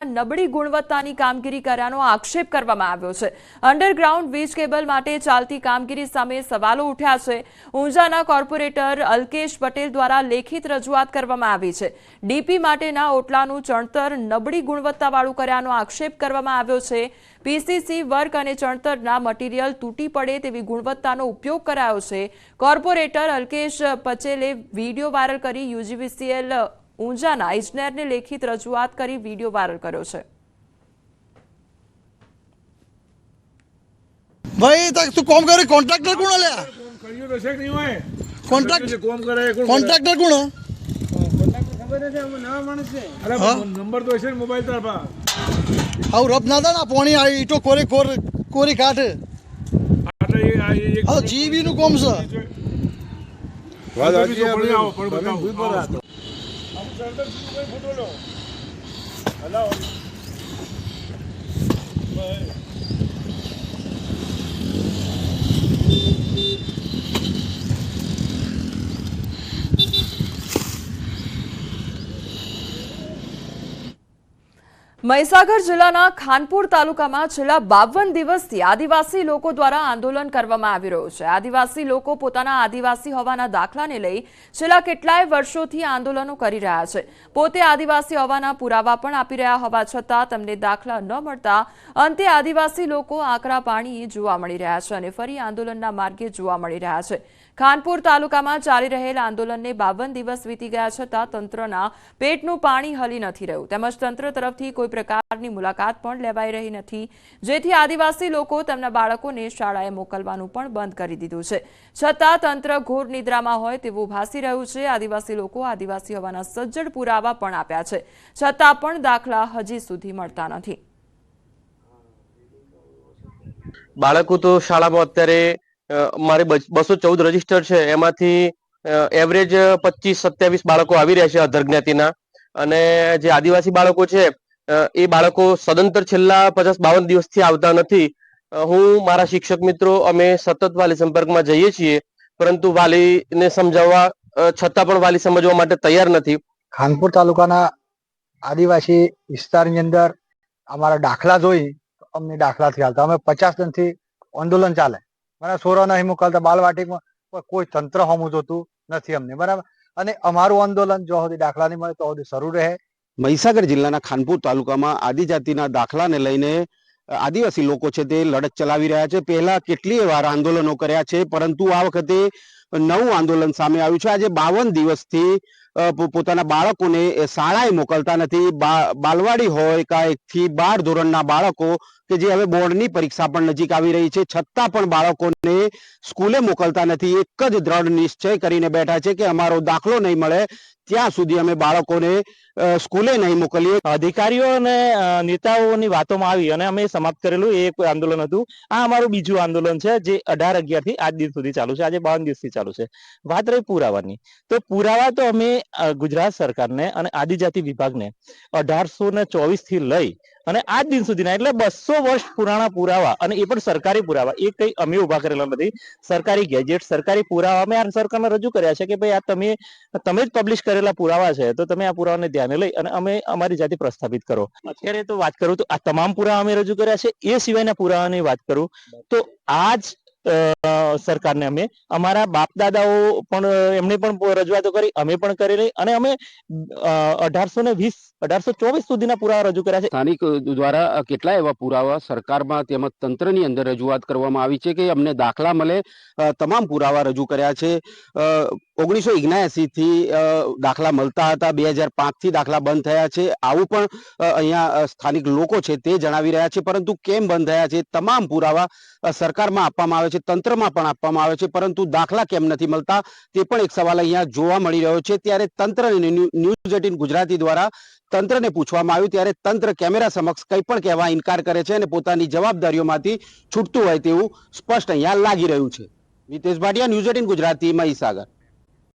નબળી ગુણવત્તાની કામગીરી કર્યાનો આક્ષેપ કરવામાં આવ્યો છે। અંડરગ્રાઉન્ડ વીજ કેબલ માટે ચાલતી કામગીરી સામે સવાલો ઉઠ્યા છે। ઊંઝાના કોર્પોરેટર અલ્કેશ પટેલ દ્વારા લેખિત રજૂઆત કરવામાં આવી છે। ડીપી માટેના ઓટલાનું ચણતર નબળી ગુણવત્તાવાળું કર્યાનો આક્ષેપ કરવામાં આવ્યો છે। પીસીસી વર્ક અને ચણતરના મટીરીયલ તૂટી પડે તેવી ગુણવત્તાનો ઉપયોગ કરાયો છે। કોર્પોરેટર અલ્કેશ પટેલે વિડીયો વાયરલ કરી યુજીવીસીએલ ઊંઝાના ઇજનેરને લેખિત રજૂઆત કરી વિડીયો વાયરલ કર્યો છે। भाई तक तू कॉम करे कॉन्ट्रैक्टर कौन है करियो तो शेक नहीं होए कॉन्ट्रैक्ट कॉम करे कॉन्ट्रैक्टर कौन है कॉन्ट्रैक्टर खबर है हम नवा मानस है अरे नंबर तो है मोबाइल तार पा हाउ रब ना था ना पानी आई ईटो कोरे कोरी काट आटा ये हाउ जीबी नु कॉम से वाद आजी पड़ आओ पड़ बताओ हम सरदार जी को फोटो लो हेलो મહીસાગર જિલ્લાના ખાનપુર તાલુકામાં છેલ્લા 52 દિવસથી આદિવાસી લોકો દ્વારા આંદોલન કરવામાં આવી રહ્યું છે। આદિવાસી લોકો પોતાના આદિવાસી હોવાના દાખલાને લઈ છેલ્લા કેટલાય વર્ષોથી આંદોલનો કરી રહ્યા છે। પોતે આદિવાસી હોવાના પુરાવા પણ આપી રહ્યા હોવા છતાં તેમને દાખલા ન મળતા અંતે આદિવાસી લોકો આકરા પાણી જોવા મળી રહ્યા છે અને ફરી આંદોલનના માર્ગે જોવા મળી રહ્યા છે। ખાનપુર તાલુકામાં ચાલી રહેલ આંદોલનને 52 દિવસ વીતી ગયા છતાં તંત્રના પેટનું પાણી હલી નથી રહ્યું તેમજ તંત્ર તરફથી કોઈ પ્રકારની મુલાકાત પણ લેવાઈ રહી નથી, જેથી આદિવાસી લોકો તેમના બાળકોને શાળાએ મોકલવાનું પણ બંધ કરી દીધું છે। છતાં તંત્ર ઘોર નિદ્રામાં હોય તેવું ભાસી રહ્યું છે। આદિવાસી લોકો આદિવાસી હોવાના સજ્જડ પુરાવા પણ આપ્યા છે, છતાં પણ દાખલા હજી સુધી મળતા નથી। બાળકો તો શાળામાં અત્યારે મારે 214 રજીસ્ટર છે, એમાંથી એવરેજ 25-27 બાળકો આવી રહ્યા છે અધર જ્ઞાતિના, અને જે આદિવાસી બાળકો છે એ બાળકો સદંતર છેલ્લા 50-52 દિવસથી આવતા નથી। હું મારા શિક્ષક મિત્રો અમે સતત વાલી સંપર્કમાં જઈએ છીએ, પરંતુ વાલીને સમજાવવા છતાં પણ વાલી સમજવા માટે તૈયાર નથી। ખાનપુર તાલુકાના આદિવાસી વિસ્તારની અંદર અમારા દાખલા જોઈ અમને દાખલાથી હાલતા અમે 50 દિનથી આંદોલન ચાલે, બરાબર। સોરો નહીં મોકલતા બાલવાટિકમાં કોઈ તંત્ર હમું જોતું નથી અમને, બરાબર। અને અમારું આંદોલન જો સુધી દાખલા નહીં મળે તો સુધી શરૂ રહે। મહીસાગર જિલ્લાના ખાનપુર તાલુકામાં આદિજાતિના દાખલાને લઈને આદિવાસી લોકો છે તે લડત ચલાવી રહ્યા છે। પહેલા કેટલીય વાર આંદોલનો કર્યા છે, પરંતુ આ વખતે નવું આંદોલન સામે આવ્યું છે। આજે 52 દિવસથી પોતાના બાળકોને શાળાએ મોકલતા નથી। બાલવાડી હોય કે 1 થી 12 ધોરણના બાળકો કે જે હવે બોર્ડની પરીક્ષા પણ નજીક આવી રહી છે, છતાં પણ બાળકોને સ્કૂલે મોકલતા નથી। એક જ દ્રઢ નિશ્ચય કરીને બેઠા છે કે અમારો દાખલો નહીં મળે ત્યાં સુધી અમે બાળકોને સ્કૂલે નહીં મોકલીએ। અધિકારીઓ અને નેતાઓની વાતોમાં આવી અને અમે સમાપ્ત કરેલું એક આંદોલન હતું। આ અમારું બીજું આંદોલન છે, જે 18-11 થી આજ દિવસ સુધી ચાલુ છે। આજે 52 દિવસથી ચાલુ છે। વાત રહી પુરાવાની, તો પુરાવા તો અમે ગુજરાત સરકારને અને આદિજાતિ વિભાગને 1824 થી લઈ અને આજ દિન સુધીના એટલે 200 વર્ષ પુરાણા પુરાવા, અને એ પણ સરકારી પુરાવા, એ કઈ અમે ઉભા કરેલા નથી। સરકારી ગેજેટ, સરકારી પુરાવા અમે આ સરકારને રજૂ કર્યા છે કે ભાઈ આ તમે જ પબ્લિશ કરેલા પુરાવા છે, તો તમે આ પુરાવાને ધ્યાને લઈ અને અમે અમારી જાતે પ્રસ્થાપિત કરો। અત્યારે તો વાત કરું તો આ તમામ પુરાવા અમે રજૂ કર્યા છે। એ સિવાયના પુરાવાની વાત કરું તો આજ સરકારને અમે અમારા બાપ દાદાઓ પણ એમને પણ રજૂઆતો કરી, અમે પણ કરેલી, અને અમે 1824 સુધીના પુરાવા રજૂ કર્યા છે। સ્થાનિક દ્વારા કેટલાય એવા પુરાવા સરકારમાં તેમજ તંત્રની અંદર રજૂઆત કરવામાં આવી છે કે અમને દાખલા મળે, તમામ પુરાવા રજૂ કર્યા છે। 1979 થી દાખલા મળતા હતા, 2005 થી દાખલા બંધ થયા છે, આવું પણ અહીંયા સ્થાનિક લોકો છે તે જણાવી રહ્યા છે। પરંતુ કેમ બંધ થયા છે, તમામ પુરાવા સરકારમાં આપવામાં આવે છે, તંત્રમાં પણ આપવામાં આવે છે, પરંતુ દાખલા કેમ નથી મળતા તે પણ એક સવાલ અહીંયા જોવા મળી રહ્યો છે। ત્યારે તંત્રને ન્યૂઝ 18 ગુજરાતી દ્વારા તંત્રને પૂછવામાં આવ્યું ત્યારે તંત્ર કેમેરા સમક્ષ કંઈ પણ કહેવા ઇનકાર કરે છે અને પોતાની જવાબદારીઓમાંથી છૂટતું હોય તેવું સ્પષ્ટ અહીંયા લાગી રહ્યું છે। મિતેશ ભાટિયા, ન્યૂઝ 18 ગુજરાતી, મહીસાગર।